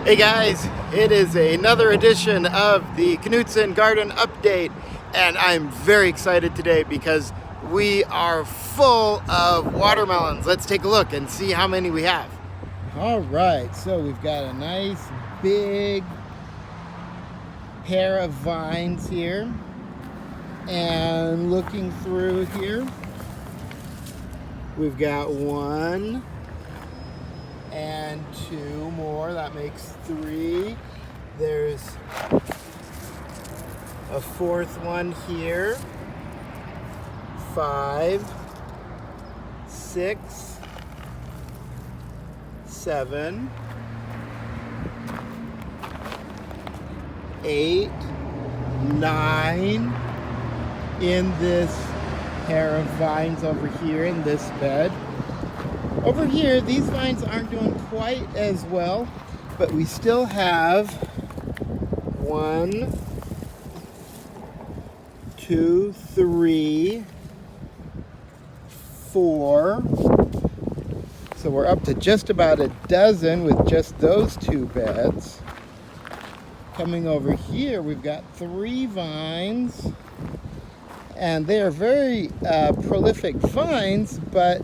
Hey guys, it is another edition of the Knudson Garden Update, and I'm very excited today because we are full of watermelons. Let's take a look and see how many we have. All right, so we've got a nice big pair of vines here, and looking through here, we've got one and two more. That makes three. There's a fourth one here. 5, 6, 7, 8, 9 in this pair of vines over here in this bed. Over here, these vines aren't doing quite as well, but we still have 1, 2, 3, 4. So we're up to just about a dozen with just those two beds. Coming over here, we've got 3 vines, and they are very prolific vines, but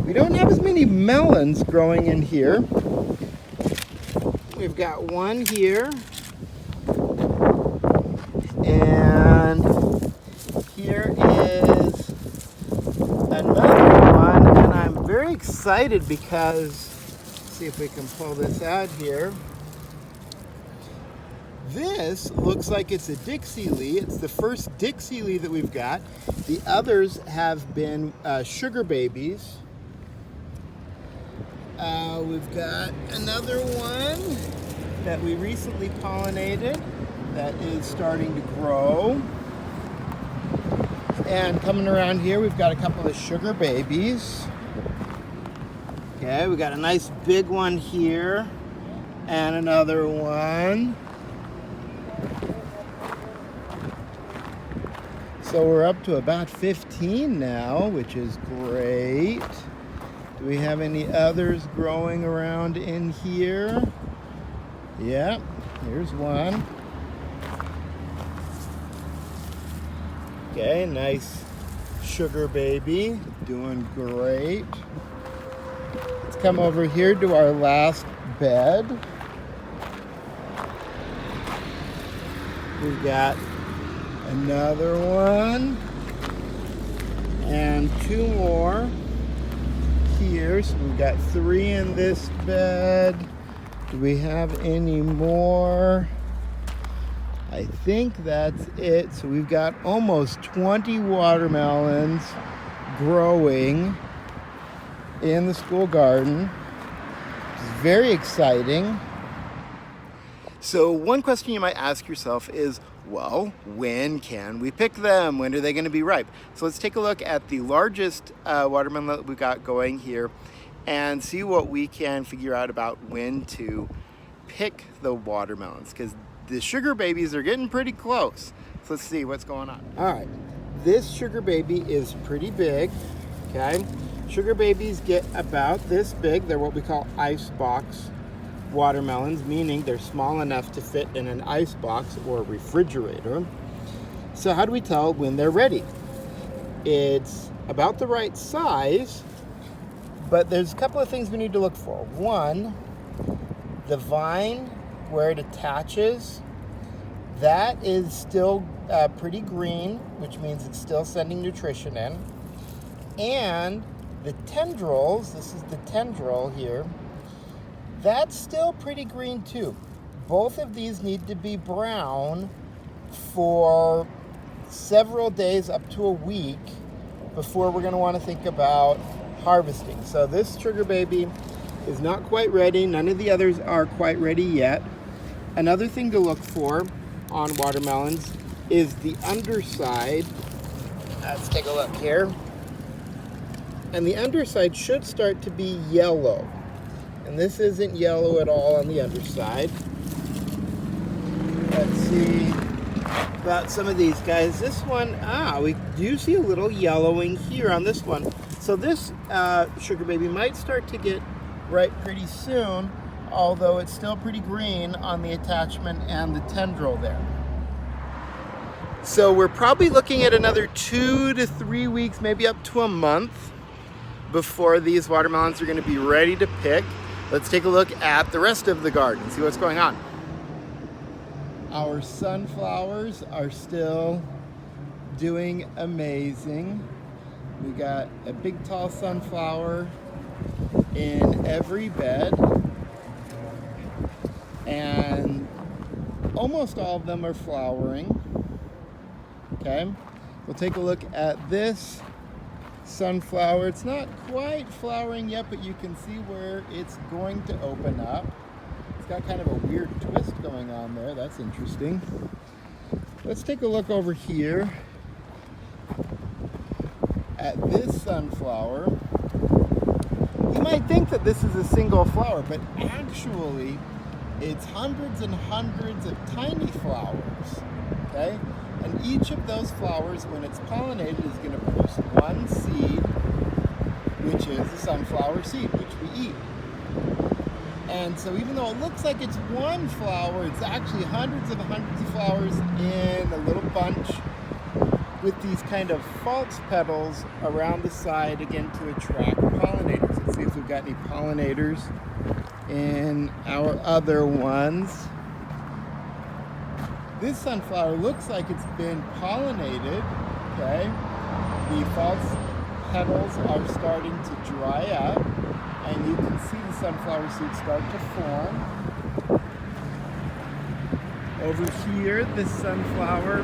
we don't have as many melons growing in here. We've got one here, and here is another one, and I'm very excited because, let's see if we can pull this out here. This looks like it's a Dixie Lee. It's the first Dixie Lee that we've got. The others have been sugar babies. We've got another one that we recently pollinated that is starting to grow. And coming around here, we've got a couple of sugar babies. Okay, we got a nice big one here and another one. So we're up to about 15 now, which is great. Do we have any others growing around in here? Yeah, here's one. Okay, nice sugar baby, doing great. Let's come over here to our last bed. We've got another one and 2 more here. So we've got 3 in this bed. Do we have any more? I think that's it. So we've got almost 20 watermelons growing in the school garden, which is very exciting. So one question you might ask yourself is, well, when can we pick them? When are they going to be ripe? So let's take a look at the largest watermelon that we've got going here and see what we can figure out about when to pick the watermelons, because the sugar babies are getting pretty close. So let's see what's going on. All right, this sugar baby is pretty big, okay? Sugar babies get about this big. They're what we call icebox watermelons, meaning they're small enough to fit in an ice box or a refrigerator. So how do we tell when they're ready? It's about the right size, but there's a couple of things we need to look for. One, the vine where it attaches, that is still pretty green, which means it's still sending nutrition in. And the tendrils, this is the tendril here, that's still pretty green too. Both of these need to be brown for several days up to a week before we're going to want to think about harvesting. So this sugar baby is not quite ready. None of the others are quite ready yet. Another thing to look for on watermelons is the underside. Let's take a look here. And the underside should start to be yellow. And this isn't yellow at all on the underside. Let's see about some of these guys. This one, we do see a little yellowing here on this one. So this sugar baby might start to get ripe pretty soon. although it's still pretty green on the attachment and the tendril there. So we're probably looking at another 2 to 3 weeks, maybe up to a month, before these watermelons are going to be ready to pick. Let's take a look at the rest of the garden, see what's going on. Our sunflowers are still doing amazing. We got a big tall sunflower in every bed, and almost all of them are flowering. Okay, we'll take a look at this sunflower. It's not quite flowering yet, but you can see where it's going to open up. It's got kind of a weird twist going on there. That's interesting. Let's take a look over here at this sunflower. You might think that this is a single flower, but actually it's hundreds and hundreds of tiny flowers, okay? And each of those flowers, when it's pollinated, is going to produce one seed, which is the sunflower seed, which we eat. And so even though it looks like it's one flower, it's actually hundreds of flowers in a little bunch with these kind of false petals around the side, again, to attract pollinators. Let's see if we've got any pollinators in our other ones. This sunflower looks like it's been pollinated, okay? The false petals are starting to dry up, and you can see the sunflower seeds start to form. Over here, this sunflower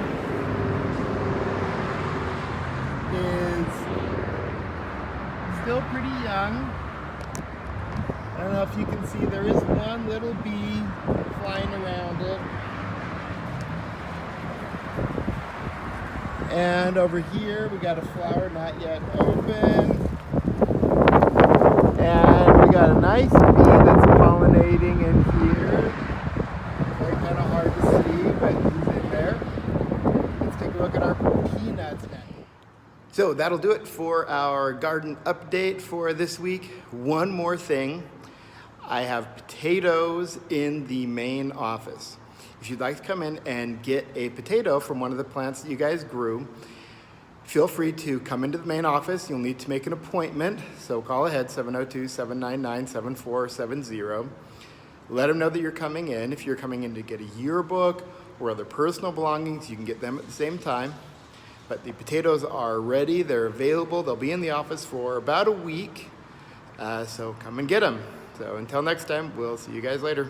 is still pretty young. I don't know if you can see, there is one little bee flying around it. And over here, we got a flower not yet open. And we got a nice bee that's pollinating in here. Very kind of hard to see, but he's in there. Let's take a look at our peanuts next. So that'll do it for our garden update for this week. One more thing. I have potatoes in the main office. If you'd like to come in and get a potato from one of the plants that you guys grew, feel free to come into the main office. You'll need to make an appointment, so call ahead, 702-799-7470. Let them know that you're coming in. If you're coming in to get a yearbook or other personal belongings, you can get them at the same time. But the potatoes are ready, they're available, they'll be in the office for about a week, so come and get them. So until next time, we'll see you guys later.